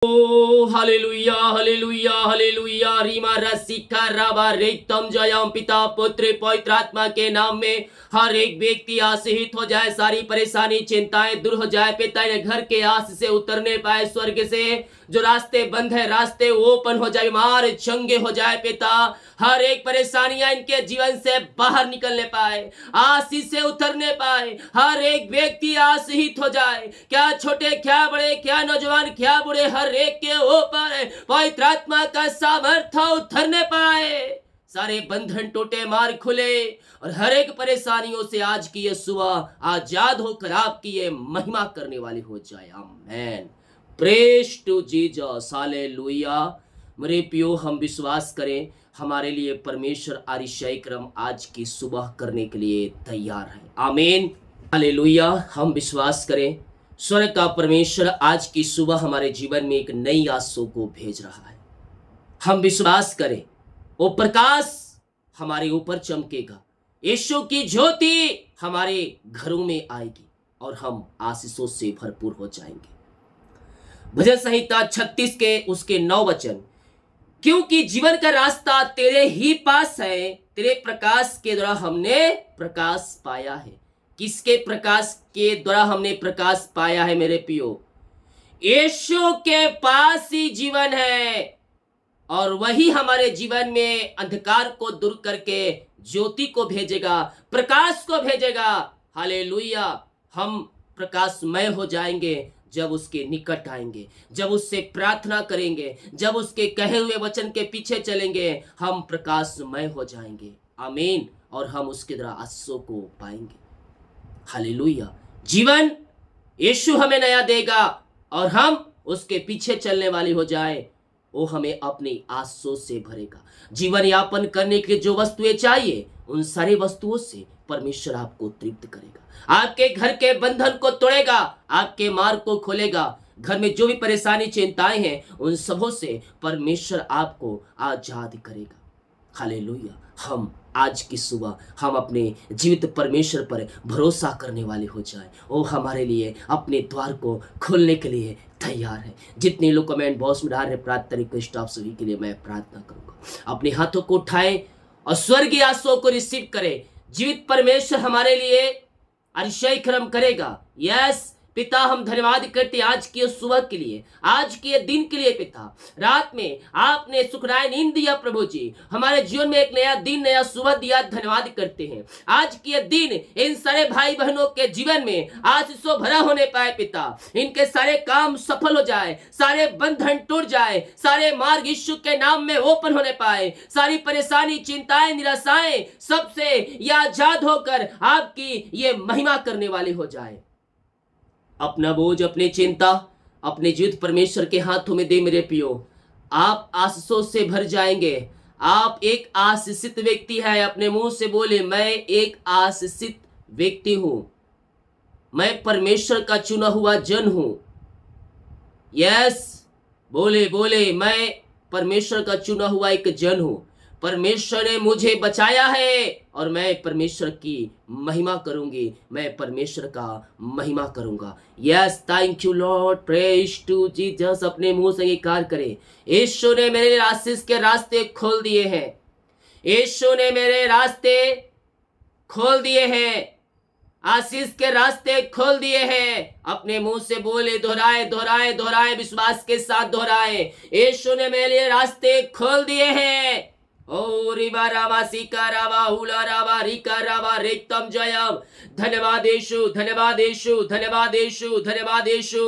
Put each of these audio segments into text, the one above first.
ओ hallelujah hallelujah hallelujah Reema रसिका राबा रेतम जयम पिता पुत्र पवित्र आत्मा के नाम में हर एक व्यक्ति आशीषित हो जाए, सारी परेशानी चिंताएं दूर हो जाए। पिता ने घर के आस से उतरने पाए, स्वर्ग से जो रास्ते बंद है रास्ते ओपन हो जाए, बीमार चंगे हो जाए। पिता हर एक परेशानियां इनके जीवन से बाहर निकलने पाए, आशीष से उतरने पाए, हर एक व्यक्ति आशीषित हो जाए। क्या छोटे क्या बड़े, क्या नौजवान क्या बूढ़े, हर एक के ऊपर पवित्र आत्मा का सामर्थ्य उतरने पाए, सारे बंधन टूटे, मार्ग खुले और हर एक परेशानियों से आज की ये सुबह आजाद होकर आपकी ये महिमा करने वाली हो जाए। Amen. Praise to Jesus, hallelujah. मेरे प्रियो, हम विश्वास करें हमारे लिए परमेश्वर आरिशाई क्रम आज की सुबह करने के लिए तैयार है। आमीन, हालेलुया। हम विश्वास करें स्वर्ग का परमेश्वर आज की सुबह हमारे जीवन में एक नई आशा को भेज रहा है। हम विश्वास करें वो प्रकाश हमारे ऊपर चमकेगा, यीशु की ज्योति हमारे घरों में आएगी और हम आशीषों से भरपूर हो जाएंगे। भजन संहिता 36 के उसके 9 वचन, क्योंकि जीवन का रास्ता तेरे ही पास है, तेरे प्रकाश के द्वारा हमने प्रकाश पाया है। किसके प्रकाश के द्वारा हमने प्रकाश पाया है मेरे पियो? यीशु के पास ही जीवन है और वही हमारे जीवन में अंधकार को दूर करके ज्योति को भेजेगा, प्रकाश को भेजेगा। हालेलुया। हम प्रकाशमय हो जाएंगे जब उसके निकट आएंगे, जब उससे प्रार्थना करेंगे, जब उसके कहे हुए वचन के पीछे चलेंगे, हम प्रकाशमय हो जाएंगे। आमीन। और हम उसके द्वारा आशीषों को पाएंगे। हालेलुया। जीवन यीशु हमें नया देगा और हम उसके पीछे चलने वाले हो जाए, वो हमें अपनी आशीषों से भरेगा। जीवन यापन करने के लिए जो वस्तुएं चाहिए, उन सारी वस्तुओं से परमेश्वर आपको तृप्त करेगा, आपके घर के बंधन को तोड़ेगा, आपके मार्ग को खोलेगा। घर में जो भी परेशानी चिंताएं हैं, उन सबों से परमेश्वर आपको आजाद करेगा। हालेलुया। हम आज की सुबह हम अपने जीवित परमेश्वर पर भरोसा करने वाले हो जाए। वो हमारे लिए अपने द्वार को खोलने के लिए तैयार है। जितने लोग कमेंट बॉक्स में डाल रहे प्रार्थना रिक्वेस्ट, आप सभी के लिए मैं प्रार्थना करूंगा। अपने हाथों को उठाएं और स्वर्गीय आशीषों को रिसीव करें। जीवित परमेश्वर हमारे लिए अतिशय कर्म करेगा। यस पिता, हम धन्यवाद करते आज की सुबह के लिए, आज के दिन के लिए। पिता, रात में आपने सुखदायी नींद दिया प्रभु जी, हमारे जीवन में एक नया दिन, नया सुबह दिया। धन्यवाद करते हैं आज के दिन इन सारे भाई बहनों के जीवन में आशीषों भरा होने पाए। पिता, इनके सारे काम सफल हो जाए, सारे बंधन टूट जाए, सारे मार्ग यीशु के नाम में ओपन होने पाए, सारी परेशानी चिंताएं निराशाएं सबसे ये आजाद होकर आपकी ये महिमा करने वाली हो जाए। अपना बोझ, अपनी चिंता अपने जीवित परमेश्वर के हाथों में दे मेरे पियो। आप आशीषों से भर जाएंगे। आप एक आशीषित व्यक्ति है। अपने मुंह से बोले, मैं एक आशीषित व्यक्ति हूं, मैं परमेश्वर का चुना हुआ जन हूं। यस, बोले बोले, मैं परमेश्वर का चुना हुआ एक जन हूं। परमेश्वर ने मुझे बचाया है और मैं परमेश्वर की महिमा करूंगी, मैं परमेश्वर का महिमा करूंगा। Yes, thank you Lord, praise to Jesus. अपने मुंह से इकरार करें, यीशु ने मेरे आशीष के रास्ते खोल दिए हैं, यीशु ने मेरे रास्ते खोल दिए हैं, आशीष के रास्ते खोल दिए हैं। अपने मुंह से बोले, दोहराए दोहराए दोहराए, विश्वास के साथ दोहराए, यीशु ने मेरे लिए रास्ते खोल दिए हैं। ओ रिबा राबा सिका राबा हुला राबा रिका राबा रेतम जयम। धन्यवाद यीशु, धन्यवाद यीशु, धन्यवाद यीशु, धन्यवाद यीशु।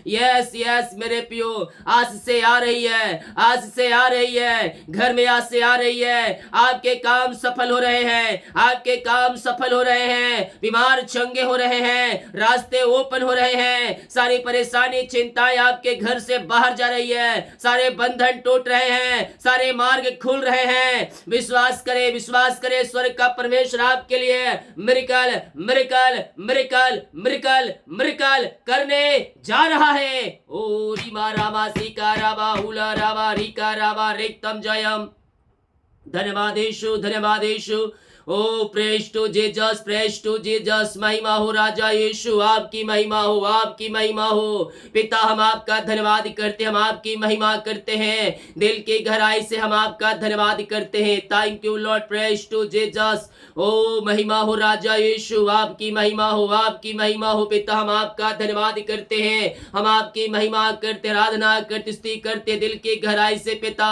यस यस मेरे पियो, आज से आ रही है, आज से आ रही है, घर में आज से आ रही है। आपके काम सफल हो रहे हैं, आपके काम सफल हो रहे हैं, बीमार चंगे हो रहे हैं, रास्ते ओपन हो रहे हैं, सारी परेशानी चिंताएं आपके घर से बाहर जा रही है, सारे बंधन टूट रहे हैं, सारे मार्ग खुल रहे हैं। विश्वास करें, विश्वास करें, स्वर्ग का परमेश्वर आपके लिए miracle miracle miracle miracle miracle करने जा रहा है। ओ रीमा रामा सिका राबा हुला राबा रिका राबा रेतम जयम। धन्यवाद यीशु, धन्यवाद यीशु। Oh praise to Jesus, praise to Jesus. महिमा हो राजा यीशु, आपकी महिमा हो, आपकी महिमा हो। पिता हम आपका धन्यवाद करते हैं, हम आपकी महिमा करते हैं, दिल की गहराई से हम आपका धन्यवाद करते हैं। Thank you Lord, praise to Jesus. Oh महिमा हो राजा यीशु, आपकी महिमा हो, आपकी महिमा हो। पिता हम आपका धन्यवाद करते हैं, हम आपकी महिमा करते, आराधना करते, स्तुति करते दिल की गहराई से पिता।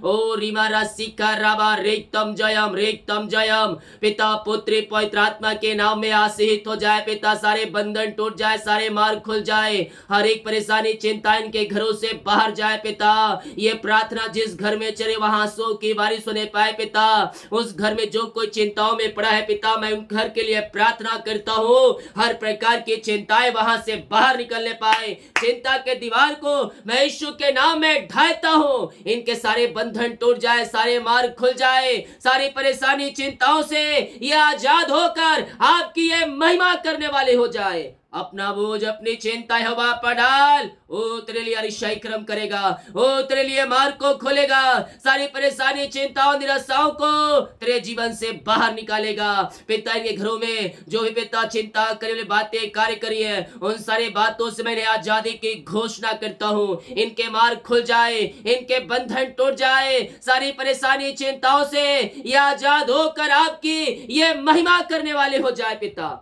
ओ रीमा रासिका राबा रेतम जयम, रेतम जयम। पिता पुत्र पवित्र आत्मा के नाम में आशीषित हो जाए पिता। सारे बंधन टूट जाए, सारे मार्ग खुल जाए, हर एक परेशानी चिंता इनके घरों से बाहर जाए पिता। ये प्रार्थना जिस घर में चले वहां सो की बारिश होने पाए पिता। उस घर में जो कोई चिंताओं में पड़ा है पिता, मैं उन घर के लिए प्रार्थना करता हूँ, हर प्रकार की चिंताएं वहां से बाहर निकलने पाए। चिंता के दीवार को मैं यीशु के नाम में ढाता हूँ, इनके सारे बंधन टूट जाए, सारे मार्ग खुल जाए, सारी परेशानी चिंताओं से ये आजाद होकर आपकी ये महिमा करने वाले हो जाए। अपना बोझ अपनी चिंता हवा पर डाल, ओ तेरे लिए अतिशय क्रम करेगा, ओ तेरे लिए मार्ग को खोलेगा, सारी परेशानी चिंताओं निराशाओं को तेरे जीवन से बाहर निकालेगा। पिता इनके घरों में जो भी पिता चिंता करने वाली बातें कार्य करी है, उन सारी बातों से मैंने आजादी की घोषणा करता हूँ। इनके मार्ग खुल जाए, इनके बंधन टूट जाए, सारी परेशानी चिंताओं से ये आजाद होकर आपकी ये महिमा करने वाले हो जाए पिता।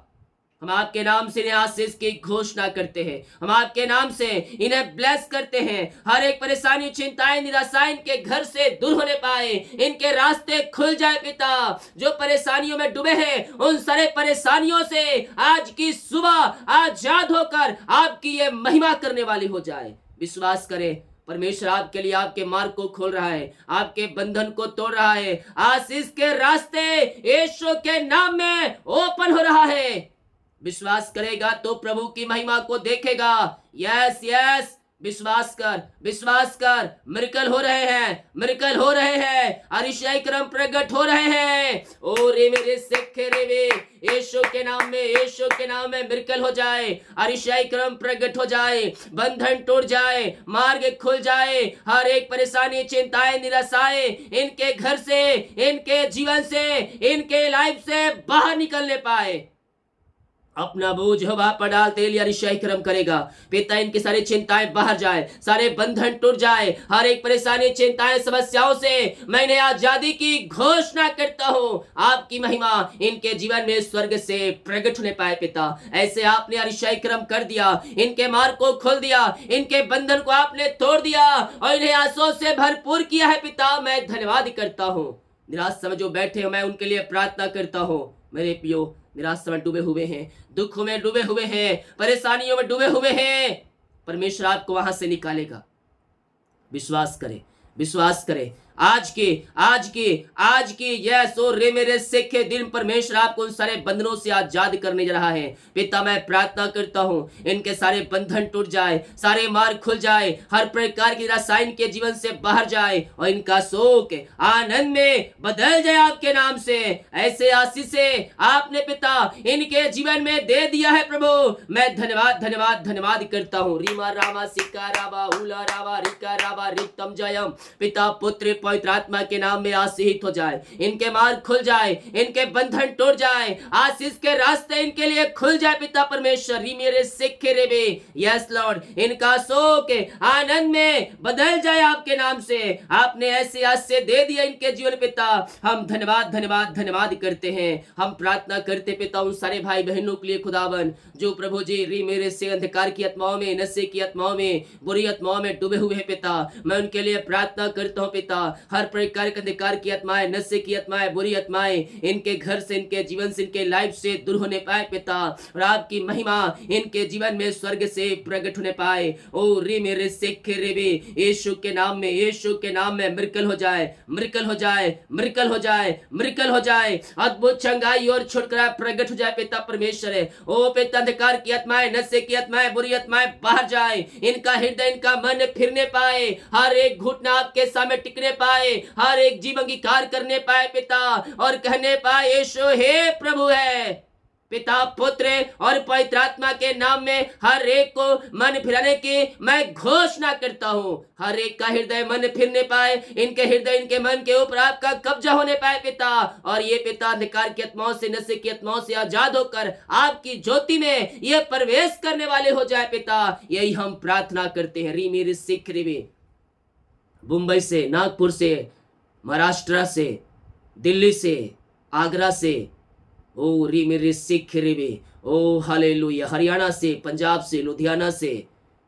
हम आपके नाम से इन्हें आशीष की घोषणा करते हैं, हम आपके नाम से इन्हें ब्लेस करते हैं। हर एक परेशानी चिंताएं निराशाएं इनके घर से दूर होने पाए, इनके रास्ते खुल जाए पिता। जो परेशानियों में डूबे हैं उन सारे परेशानियों से आज की सुबह आजाद होकर आपकी ये महिमा करने वाली हो जाए। विश्वास करें, परमेश्वर आपके लिए आपके मार्ग को खोल रहा है, आपके बंधन को तोड़ रहा है। आशीष के रास्ते यीशु के नाम में ओपन हो रहा है। विश्वास करेगा तो प्रभु की महिमा को देखेगा। यस यस, विश्वास कर, विश्वास कर। मिरेकल हो रहे हैं, मिरेकल हो रहे हैं, अतिशय क्रम प्रकट हो रहे हैं। ओ रे मेरे सिखे रे वे, यीशु के नाम में, यीशु के नाम में मिरेकल हो जाए, अतिशय क्रम प्रकट हो जाए, बंधन टूट जाए, मार्ग खुल जाए, हर एक परेशानी चिंताएं निराशाएं इनके घर से, इनके जीवन से, इनके लाइफ से बाहर निकलने पाए। अपना बोझ हवा पर डाल, तेल या अतिशय कर्म करेगा पिता। इनकी सारी चिंताएं बाहर जाए, सारे बंधन टूट जाए, हर एक परेशानी चिंताएं समस्याओं से मैंने आजादी की घोषणा करता हूँ। आपकी महिमा इनके जीवन में स्वर्ग से प्रकट होने पाए पिता। ऐसे आपने अतिशय कर्म कर दिया, इनके मार्ग को खोल दिया, इनके बंधन को आपने तोड़ दिया और इन्हें आंसुओं से भरपूर किया है पिता। मैं धन्यवाद करता हूँ। निराश समय जो बैठे हो मैं उनके लिए प्रार्थना करता हूँ। मेरे पियो निराश में डूबे हुए हैं, दुख में डूबे हुए हैं, परेशानियों में डूबे हुए हैं, परमेश्वर आपको वहां से निकालेगा। विश्वास करें, विश्वास करें। आज की यस ओ रे मेरे सिखे दिन परमेश्वर आपको उन सारे बंधनों से आजाद करने जा रहा है पिता। मैं प्रार्थना करता हूँ इनके सारे बंधन टूट जाए, सारे मार्ग खुल जाए, हर प्रकार की रसायन के जीवन से बाहर जाए और इनका शोक आनंद में बदल जाए आपके नाम से। ऐसे आशीषें आपने पिता इनके जीवन में दे दिया है प्रभु। मैं धन्यवाद धन्यवाद धन्यवाद करता हूँ। रीमा रामा सिका राबा उला राबा रिका राबा रिक्तम जयम। पिता पुत्र पवित्र आत्मा के नाम में आशीषित हो जाए, इनके मार्ग खुल जाए, इनके बंधन टूट जाए, आशीष के रास्ते इनके लिए खुल जाए पिता परमेश्वर। मेरे सिखे रे बे, यस लॉर्ड, इनका शोक आनंद में बदल जाए आपके नाम से। आपने ऐसे आशीष दे दिया इनके जीवन पिता। हम धन्यवाद धन्यवाद धन्यवाद करते हैं। हम प्रार्थना करते पिता उन सारे भाई बहनों के लिए खुदावन जो प्रभु जी री मेरे से अंधकार की आत्माओं में, नशे की आत्माओं में, बुरी आत्माओं में डूबे हुए हैं पिता। मैं उनके लिए प्रार्थना करता हूँ पिता। हर प्रकार के अंधकार की आत्माएं, नशे की आत्माएं, बुरी आत्माएं इनके घर से, इनके जीवन से, इनके लाइफ से दूर होने पाए पिता। और आपकी महिमा इनके जीवन में स्वर्ग से प्रकट होने पाए। ओ रे मेरे सिखे रे बे, यीशु के नाम में, यीशु के नाम में मिरेकल हो जाए, मिरेकल हो जाए, मिरेकल हो जाए, मिरेकल हो जाए। अद्भुत चंगाई और छुटकारा प्रकट हो जाए पिता परमेश्वर। ओ पिता अंधकार की आत्माएं, नशे की आत्माएं, बुरी आत्माएं बाहर जाए, इनका हृदय, इनका मन फिरने पाए, हर एक घुटना आपके सामने टिकने पाए, हर एक जीवन की कार्य करने पाए पिता और कहने पाए यीशु हे प्रभु है। पिता, पुत्र और पवित्र आत्मा के नाम में हर एक को मन फिराने की मैं घोषणा करता हूँ। हर एक का हृदय मन फिरने पाए, इनके हृदय, इनके मन के ऊपर आपका कब्जा होने पाए पिता। और ये पिता अंधकार की आत्माओं से, नशे की आत्माओं से आजाद होकर आपकी ज्योति में ये प्रवेश करने वाले हो जाए पिता। यही हम प्रार्थना करते हैं। री मेरी सिख रिवी, मुंबई से, नागपुर से, महाराष्ट्र से, दिल्ली से, आगरा से, ओ री मेरी सिख रिवी, ओ हालेलुया, हरियाणा से, पंजाब से, लुधियाना से,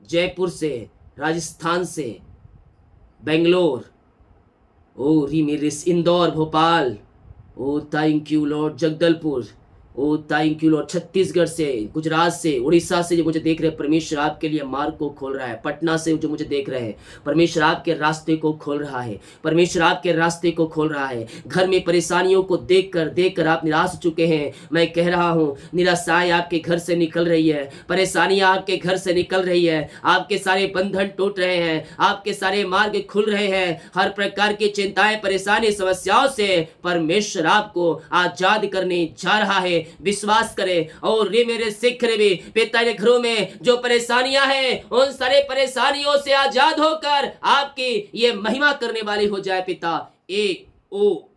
जयपुर से, राजस्थान से, बेंगलोर, ओ री मेरी Indore, Bhopal, oh thank you lord, Jagdalpur, oh thank you lord, Chhattisgarh से, गुजरात से, उड़ीसा से जो मुझे देख रहे हैं, परमेश्वर आपके लिए मार्ग को खोल रहा है। पटना से जो मुझे देख रहे हैं, परमेश्वर आपके रास्ते को खोल रहा है, परमेश्वर आपके रास्ते को खोल रहा है। घर में परेशानियों को देखकर आप निराश हो चुके हैं, मैं कह रहा हूँ निराशाएं आपके घर से निकल रही है, परेशानियां आपके घर से निकल रही है, आपके सारे बंधन टूट रहे हैं, आपके सारे मार्ग खुल रहे हैं। हर प्रकार की चिंताएं, परेशानी, समस्याओं से परमेश्वर आपको आजाद करने जा रहा है। विश्वास करें। और रे मेरे सिख रे भी पिता के घरों में जो परेशानियां हैं, उन सारे परेशानियों से आजाद होकर आपकी ये महिमा करने वाली हो जाए पिता। AOIDKHPNCRV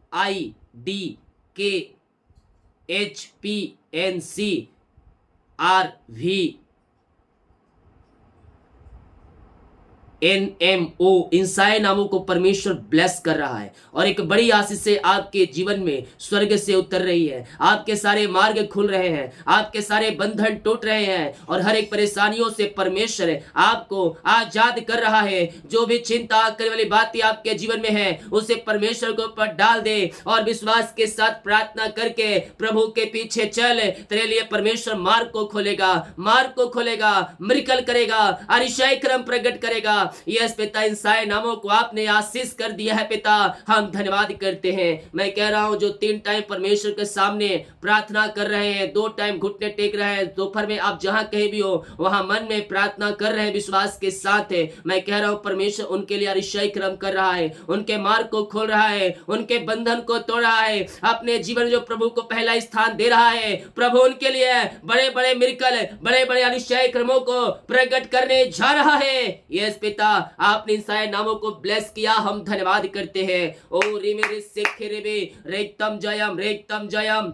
इंसाई नामों को परमेश्वर ब्लेस कर रहा है और एक बड़ी आशीष से आपके जीवन में स्वर्ग से उतर रही है। आपके सारे मार्ग खुल रहे हैं, आपके सारे बंधन टूट रहे हैं और हर एक परेशानियों से परमेश्वर आपको आजाद कर रहा है। जो भी चिंता करने वाली बातें आपके जीवन में है, उसे परमेश्वर के ऊपर डाल दे और विश्वास के साथ प्रार्थना करके प्रभु के पीछे चल। तेरे लिए परमेश्वर मार्ग को खोलेगा, मार्ग को खोलेगा, मिरेकल करेगा, अतिशय क्रम प्रकट करेगा। यस पिता, इंसाई नामों को आपने आशीष कर दिया है पिता, हम धन्यवाद करते हैं। मैं कह रहा हूं जो 3 टाइम परमेश्वर के सामने प्रार्थना कर रहे हैं, 2 टाइम घुटने टेक रहे हैं, दोपहर में आप जहां कहीं भी हो वहां मन में प्रार्थना कर रहे हैं विश्वास के साथ है, मैं कह रहा हूं परमेश्वर उनके लिए अतिशय क्रम कर रहा है, उनके मार्ग को खोल रहा है, उनके बंधन को तोड़ रहा है। अपने जीवन में जो प्रभु को पहला स्थान दे रहा है, प्रभु उनके लिए बड़े बड़े मिरेकल, बड़े बड़े अतिशय क्रमों को प्रकट करने जा रहा है। यस पिता, आपने इंसाई नामों को ब्लेस किया, हम धन्यवाद करते हैं। ओ रे मेरे सिख रे बे रेतम जयम, रेतम जयम।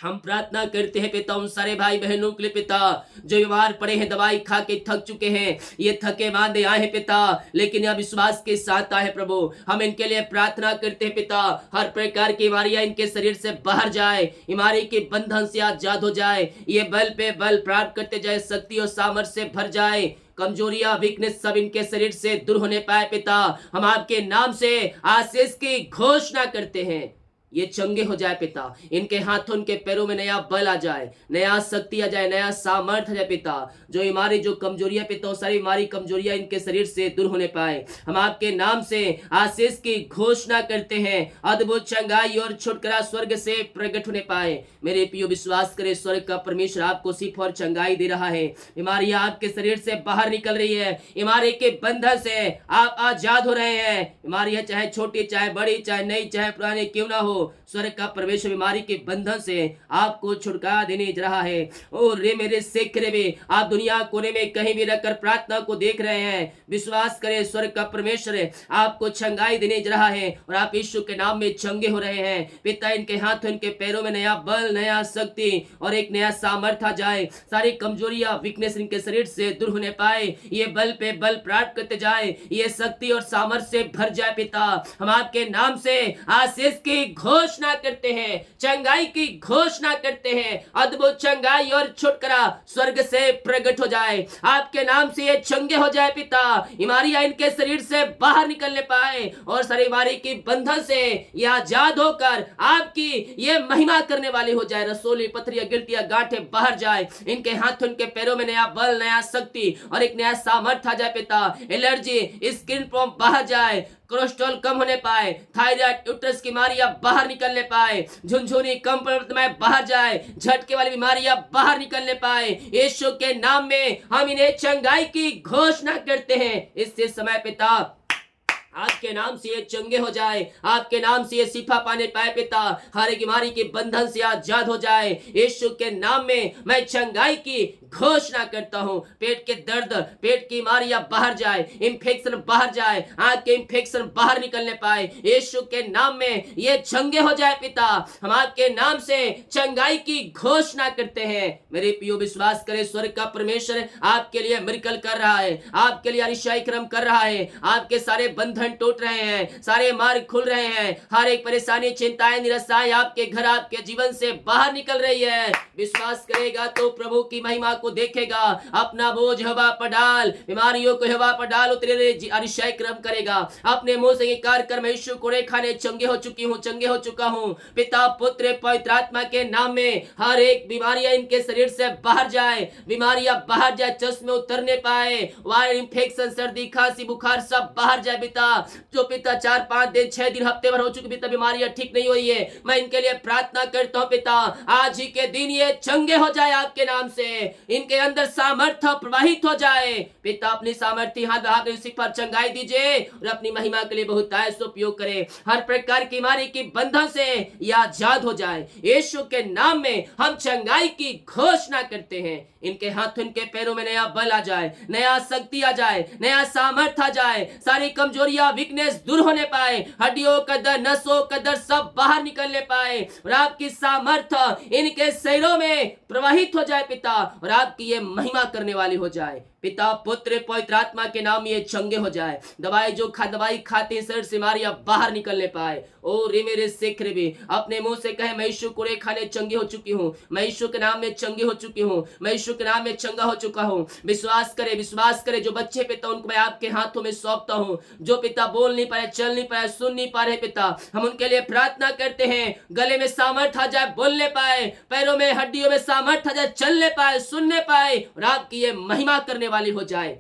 हम प्रार्थना करते हैं पिता उन सारे भाई बहनों के लिए पिता जो बीमार पड़े हैं, दवाई खा के थक चुके हैं, ये थके मांदे आए हैं पिता, लेकिन यह विश्वास के साथ आए हैं प्रभु। हम इनके लिए प्रार्थना करते हैं पिता, हर प्रकार की बीमारियां इनके शरीर से बाहर जाए, बीमारी के बंधन से आजाद हो जाए, ये बल पे बल प्राप्त करते जाए, शक्ति और सामर्थ्य से भर जाए, कमजोरियां, वीकनेस सब इनके शरीर से दूर होने पाए पिता। हम आपके नाम से आशीष की घोषणा करते हैं, ये चंगे हो जाए पिता, इनके हाथों, इनके पैरों में नया बल आ जाए, नया शक्ति आ जाए, नया सामर्थ्य आ जाए पिता। जो बीमारी, जो कमजोरियां पिता, सारी बीमारी कमजोरियां इनके शरीर से दूर होने पाए। हम आपके नाम से आशीष की घोषणा करते हैं, अद्भुत चंगाई और छुटकारा स्वर्ग से प्रकट होने पाए। मेरे प्रियो विश्वास करे, स्वर्ग का परमेश्वर आपको सिर्फ और चंगाई दे रहा है। बीमारियां आपके शरीर से बाहर निकल रही है, बीमारी के बंधन से आप आजाद हो रहे हैं। बीमारियां चाहे छोटी, चाहे बड़ी, चाहे नई, चाहे पुरानी क्यों ना हो, स्वर्ग का परमेश्वर बीमारी के बंधन से आपको छुटकारा देने जा रहा है। ओ रे मेरे सिख रे बे, आप दुनिया कोने में कहीं भी रहकर प्रार्थना को देख रहे हैं, विश्वास करें स्वर्ग का परमेश्वर आपको चंगाई देने जा रहा है और आप यीशु के नाम में चंगे हो रहे हैं पिता। इनके हाथों, इनके पैरों में नया बल, नया शक्ति और एक नया सामर्थ्य आ जाए। सारी कमजोरियां, वीकनेस इनके शरीर से दूर होने पाए, ये बल पे बल प्राप्त करते जाए, ये शक्ति और सामर्थ्य से भर जाए पिता। हम आपके नाम से आशीष की घोषणा करते हैं, चंगाई की घोषणा करते हैं, अद्भुत चंगाई और छुटकारा स्वर्ग से प्रकट हो जाए। आपके नाम से ये चंगे हो जाए पिता, बीमारियां इनके शरीर से बाहर निकलने पाए और सारी बीमारी की बंधन से ये आजाद होकर आपकी ये महिमा करने वाली हो जाए। रसोली, पथरियां, गिल्टियां, गांठें बाहर जाए, इनके हाथों, इनके पैरों में नया बल, नया शक्ति और एक नया सामर्थ्य आ जाए पिता। एलर्जी, स्किन प्रॉब्लम बाहर जाए, कोलेस्ट्रॉल कम होने पाए, थायराइड, यूट्रस की बीमारियां बाहर निकलने पाए, झुनझुनी, कंपन बाहर जाए, झटके वाली बीमारियां बाहर निकलने पाए। यीशु के नाम में हम इन्हें चंगाई की घोषणा करते हैं। इससे समय पिता आपके नाम से ये चंगे हो जाए, आपके नाम से ये शिफा पाने पाए पिता, हर एक बीमारी के बंधन से आजाद हो जाए। यीशु के नाम में मैं चंगाई की घोषणा करता हूँ। पेट के दर्द, पेट की बीमारियां बाहर जाए, इंफेक्शन बाहर जाए, आंख के इंफेक्शन बाहर निकलने पाए। यीशु के नाम में ये चंगे हो जाए पिता। हम आपके नाम से चंगाई की घोषणा करते हैं। मेरे प्रियो विश्वास करे, स्वर्ग का परमेश्वर आपके लिए मिरेकल कर रहा है, आपके लिए अतिशय क्रम कर रहा है। आपके सारे बंधन टूट रहे हैं, सारे मार्ग खुल रहे हैं, हर एक परेशानी, चिंताएं, निराशाएं आपके घर, आपके जीवन से बाहर निकल रही है। विश्वास करेगा तो प्रभु की महिमा को देखेगा। अपना बोझ हवा पर डाल, बीमारियों को हवा पर डाल, तेरे अतिशय क्रम करेगा। अपने मुंह से इंकार कर, मैं यीशु को खाने चंगे हो चुकी हूँ, चंगे हो चुका हूँ। पिता, पुत्र, पवित्र आत्मा के नाम में हर एक बीमारियां इनके शरीर से बाहर जाए, बीमारियां बाहर जाए, चश्मे उतरने पाए, वायरल इंफेक्शन, सर्दी, खांसी, बुखार सब बाहर जाए पिता। जो पिता 4, 5 दिन, 6 दिन, हफ्ते भर हो चुके पिता, बीमारियां ठीक नहीं हुई है, मैं इनके लिए प्रार्थना करता हूँ पिता, आज ही के दिन ये चंगे हो जाए आपके नाम से। इनके अंदर सामर्थ्य प्रवाहित हो जाए पिता। अपनी सामर्थ्य हाथ बढ़ाकर इसी पर चंगाई दीजिए और अपनी महिमा के लिए बहुत उपयोग करे। हर प्रकार की बीमारी की बंधन से यह आजाद हो जाए। यीशु के नाम में हम चंगाई की घोषणा करते हैं। इनके हाथ, इनके पैरों में नया बल आ जाए, नया शक्ति आ जाए, नया सामर्थ आ जाए, सारी कमजोरियां, वीकनेस दूर होने पाए, हड्डियों का दर्द, नसों का दर्द सब बाहर निकलने पाए और आपकी सामर्थ इनके शरीरों में प्रवाहित हो जाए पिता, और आपकी ये महिमा करने वाली हो जाए पिता, पुत्र, पवित्र आत्मा के नाम ये चंगे हो जाए। दवाई जो दवाई खाते शरीर से बीमारियां बाहर निकलने पाए। ओ रे मेरे सिख रे भी अपने मुंह से कहे, मैं यीशु को खाने चंगे हो चुकी हूँ, मैं यीशु के नाम में चंगे हो चुकी हूँ, मैं यीशु के नाम में चंगा हो चुका हूँ। विश्वास करे, विश्वास करे। जो बच्चे पिता, उनको मैं आपके हाथों में सौंपता हूँ। जो पिता बोल नहीं पाए, चल नहीं पाए, सुन नहीं पा रहे पिता, हम उनके लिए प्रार्थना करते हैं। गले में सामर्थ आ जाए, बोलने पाए, पैरों में, हड्डियों में सामर्थ आ जाए, चलने पाए, सुनने पाए, और आपकी ये महिमा करने वाली हो जाए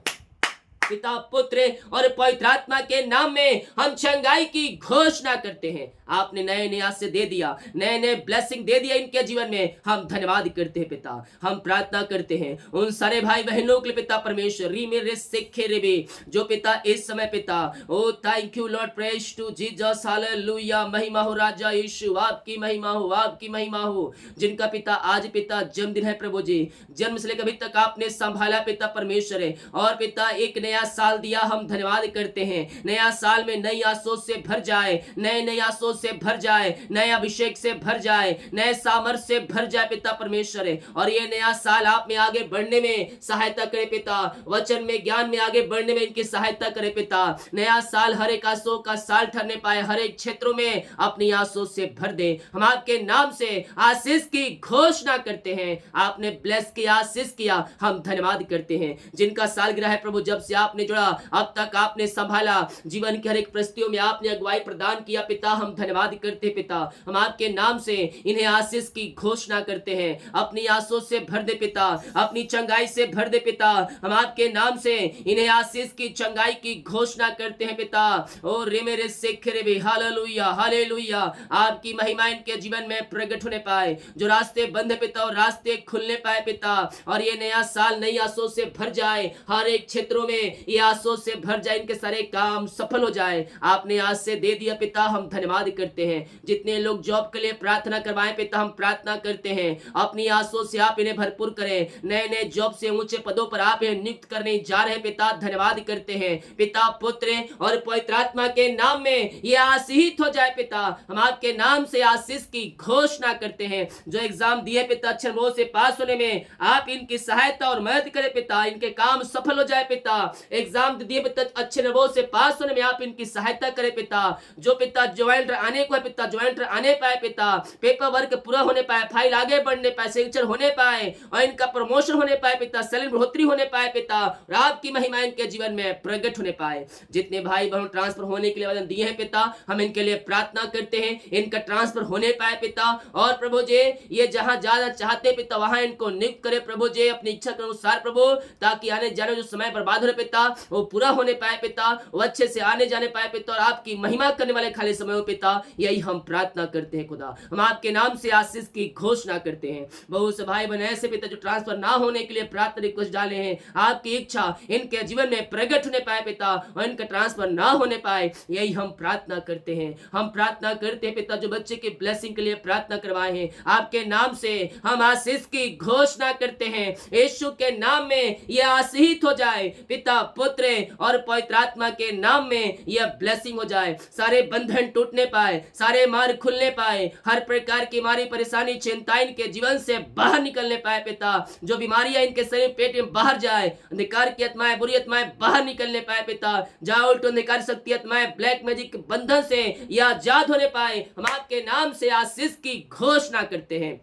पिता, पुत्र और पवित्र आत्मा के नाम में हम चंगाई की घोषणा करते हैं। आपने नए नए आशीष दे दिया, नए नए ब्लेसिंग दे दिया इनके जीवन में। हम धन्यवाद करते हैं पिता। हम प्रार्थना करते हैं उन सारे भाई बहनों के लिए पिता परमेश्वर, री मेरे सिखे रे भी, जो पिता इस समय पिता, oh thank you Lord, praise to Jesus, hallelujah, महिमा हो राजा यीशु, आपकी महिमा हो, आपकी महिमा हो। जिनका पिता आज पिता जन्मदिन है प्रभु जी, जन्म से लेकर अभी तक आपने संभाला पिता परमेश्वर है, और पिता एक नया साल दिया, हम धन्यवाद करते हैं। नया साल में नई आशीष से भर जाए, नए नए आशीष से भर जाए, नए अभिषेक से भर जाए, नए सामर्थ से भर जाए पिता परमेश्वर है। और ये नया साल आप में आगे बढ़ने में सहायता करे पिता, वचन में, ज्ञान में आगे बढ़ने में इनकी सहायता करे पिता। नया साल हर एक आशीष का साल ठहरने पाए, हर एक क्षेत्रों में अपनी आशीष से भर दे। हम आपके नाम से आशीष की घोषणा करते हैं। आपने ब्लेस किया, आशीष किया, हम धन्यवाद करते हैं। जिनका सालगिरह है प्रभु, जब से आपने जुड़ा अब तक आपने संभाला, जीवन की हर एक परिस्थितियों में आपने अगुवाई प्रदान किया पिता, हम धन्यवाद करते हैं पिता। हम आपके नाम से इन्हें आशीष की घोषणा करते हैं। अपनी आशीष से भर दे पिता, अपनी चंगाई से भर दे पिता। हम आपके नाम से इन्हें आशीष की, चंगाई की घोषणा करते हैं पिता। ओ रे मेरे सिख रे भी, हालेलुया, हालेलुया, आपकी महिमा इनके जीवन में प्रकट होने पाए। जो रास्ते बंद है पिता, और रास्ते खुलने पाए पिता, और ये नया साल नई आशीष से भर जाए, हर एक क्षेत्रों में ये आशीष से भर जाए, इनके सारे काम सफल हो जाए। आपने आज से दे दिया पिता, हम धन्यवाद करते हैं। जितने लोग जॉब के लिए प्रार्थना करवाए पिता, हम प्रार्थना करते हैं अपनी आशीष से आप इन्हें भरपूर करें। नए नए जॉब से ऊंचे पदों पर आप इन्हें नियुक्त करने जा रहे हैं पिता, धन्यवाद करते हैं पिता, पुत्र और पवित्र आत्मा के नाम में ये आशीषित हो जाए पिता। हम आपके नाम से आशीष की घोषणा करते हैं। जो एग्जाम दिए पिता, अच्छे नंबरों से पास होने में आप इनकी सहायता और मदद करें पिता, इनके काम सफल हो जाए पिता। एग्जाम दिए पिता, अच्छे नंबरों से पास होने में आप इनकी सहायता करें पिता। जो पिता ज्वाइंट आने को है पिता, ज्वाइंट आने पाए पिता, पेपर वर्क पूरा होने पाए, फाइल आगे बढ़ने पाए, सिग्नेचर होने पाए, और इनका प्रमोशन होने पाए पिता, सैलरी बढ़ोतरी होने पाए पिता, और आपकी महिमा इनके जीवन में प्रकट होने पाए। जितने भाई बहन ट्रांसफर होने के लिए आवेदन दिए हैं पिता, हम इनके लिए प्रार्थना करते हैं, इनका ट्रांसफर होने पाए पिता। और प्रभु जी, ये जहां ज्यादा चाहते पिता, वहां इनको नियुक्त करे प्रभु जी, अपनी इच्छा के अनुसार प्रभु, ताकि आने जाने जो समय बर्बाद हो रहे पिता, पिता वो पूरा होने पाए पिता, वो अच्छे से आने जाने पाए पिता, और आपकी महिमा करने वाले खाली समय हो पिता, यही हम प्रार्थना करते हैं खुदा। हम आपके नाम से आशीष की घोषणा करते हैं। बहुत से भाई बहन ऐसे पिता जो ट्रांसफर ना होने के लिए प्रार्थना रिक्वेस्ट डाले हैं, आपकी इच्छा इनके जीवन में प्रकट होने पाए पिता, और इनका ट्रांसफर ना होने पाए, यही हम प्रार्थना करते हैं। हम प्रार्थना करते हैं पिता जो बच्चे की ब्लेसिंग के लिए प्रार्थना करवाए हैं, आपके नाम से हम आशीष की घोषणा करते हैं। यीशु के नाम में यह आशीषित हो जाए पिता, पुत्र और पवित्र आत्मा के नाम में यह ब्लेसिंग हो जाए। सारे बंधन टूटने पाए, सारे मार्ग खुलने पाए, हर प्रकार की मारी परेशानी चिंता इनके जीवन से बाहर निकलने पाए पिता। जो बीमारियां इनके शरीर पेट में बाहर जाए, अंधकार की आत्माएं बुरी आत्माएं बाहर निकलने पाए पिता। जहां उल्टो अंधकार शक्ति आत्माएं ब्लैक मैजिक के बंधन से या आजाद होने पाए, हम आपके नाम से आशीष की घोषणा करते हैं।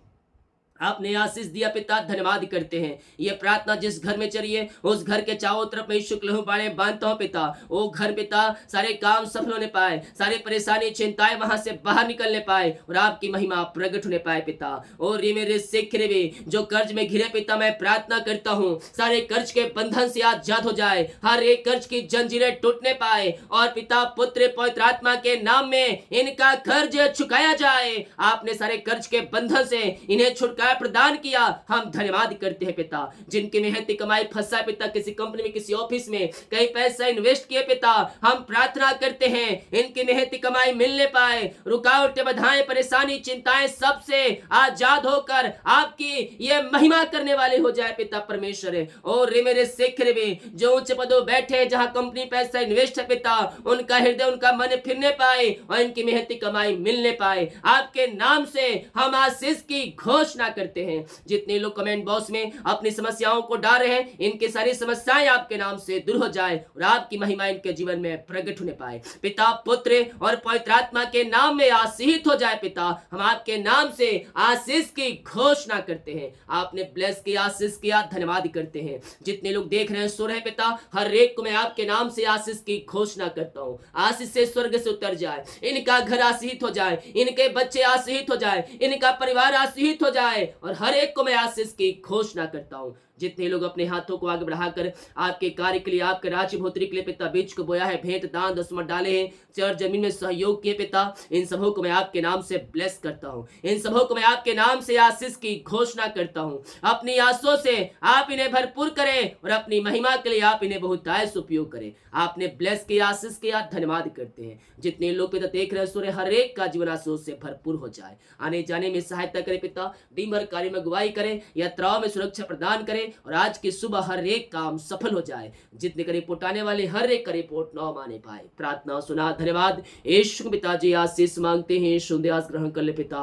आपने आशीष दिया पिता, धन्यवाद करते हैं। ये प्रार्थना जिस घर में चलिए उस घर के चारों तरफ में शुक्ल लहू बाड़े बांधता हूं पिता। वो घर पिता सारे काम सफल होने पाए, सारे परेशानी चिंताएं वहां से बाहर निकलने पाए और आपकी महिमा प्रकट होने पाए पिता। और ये मेरे सिख भी जो कर्ज में घिरे पिता, मैं प्रार्थना करता हूँ सारे कर्ज के बंधन से आजाद हो जाए, हर एक कर्ज की जंजीरें टूटने पाए, और पिता पुत्र पवित्र आत्मा के नाम में इनका कर्ज चुकाया जाए। आपने सारे कर्ज के बंधन से इन्हें छुटकारा प्रदान किया, हम धन्यवाद करते हैं पिता। जिनकी मेहनती कमाई फंसा है पिता, किसी कंपनी में किसी ऑफिस में कई पैसा इन्वेस्ट किए पिता, हम प्रार्थना करते हैं इनकी मेहनती कमाई मिलने पाए, रुकावटें बाधाएं परेशानी चिंताएं सबसे आजाद होकर आपकी ये महिमा करने वाले हो जाए पिता परमेश्वर। और मेरे सिख भी जो ऊंचे पदों बैठे जहां कंपनी पैसा इन्वेस्ट है पिता, उनका हृदय उनका मन फिरने पाए और इनकी मेहनती कमाई मिलने पाए। आपके नाम से हम आशीष की घोषणा करते हैं। जितने लोग कमेंट बॉक्स में अपनी समस्याओं को डाल रहे हैं, इनकी सारी समस्याएं आपके नाम से दूर हो जाए और आपकी महिमा इनके जीवन में प्रकट होने पाए पिता, पुत्र और पवित्र आत्मा के नाम में आशीषित हो जाए पिता। हम आपके नाम से आशीष की घोषणा करते हैं। आपने ब्लेस किया, आशीष किया, धन्यवाद करते हैं। जितने लोग देख रहे हैं सुन रहे हैं पिता, हर एक को मैं आपके नाम से आशीष की घोषणा करता हूं। आशीष से स्वर्ग से उतर जाए, इनका घर आशीषित हो जाए, इनके बच्चे आशीषित हो जाए, इनका परिवार आशीषित हो जाए, और हर एक को मैं आशीष की घोषणा करता हूं। जितने लोग अपने हाथों को आगे बढ़ाकर आपके कार्य के लिए, आपके राज्य भोत्री के लिए पिता बीज को बोया है, भेंट दान दसमत डाले हैं, चर जमीन में सहयोग किए पिता, इन सबों को मैं आपके नाम से ब्लेस करता हूं। इन सबों को मैं आपके नाम से आशीष की घोषणा करता हूं। अपनी आशीषों से आप इन्हें भरपूर करें और अपनी महिमा के लिए आप इन्हें बहुतायत उपयोग करें। आपने ब्लेस किया, आशीष किया, धन्यवाद करते हैं। जितने लोग पिता देख रहे हैं हर एक का जीवन आशीषों से भरपूर हो जाए। आने जाने में सहायता करें पिता, दिन भर कार्य में अगुवाई करें, यात्राओं में सुरक्षा प्रदान करें, और आज की सुबह हर एक काम सफल हो जाए। जितने का रिपोर्ट आने वाले हर एक का रिपोर्ट न माने पाए। प्रार्थना सुना, धन्यवाद। यीशु पिताजी आशीष मांगते हैं, शुद्धास ग्रहण कर ले पिता,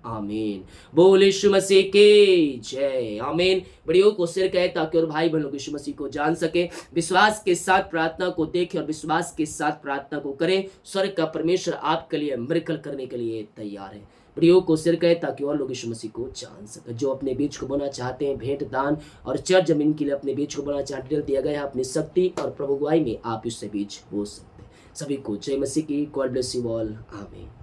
आमीन। बोल यीशु मसीह की जय, आमीन। वीडियो को शेयर करें ताकि और भाई बहनों यीशु मसीह को जान सके। विश्वास के साथ प्रार्थना को देखें और विश्वास के साथ प्रार्थना को करें। स्वर्ग का परमेश्वर आपके लिए मिरेकल करने के लिए तैयार है। वीडियो को शेयर करें ताकि और लोग यीशु मसीह को जान सके। जो अपने बीज को बोना चाहते हैं, भेंट दान और चर्च जमीन के लिए अपने बीज को बोना चाहते हैं, दिया गया है अपनी शक्ति और प्रभु गुआई में आप इससे बीज बो सकते हैं। सभी को जय मसीह की। गॉड ब्लेस यू ऑल, आमीन।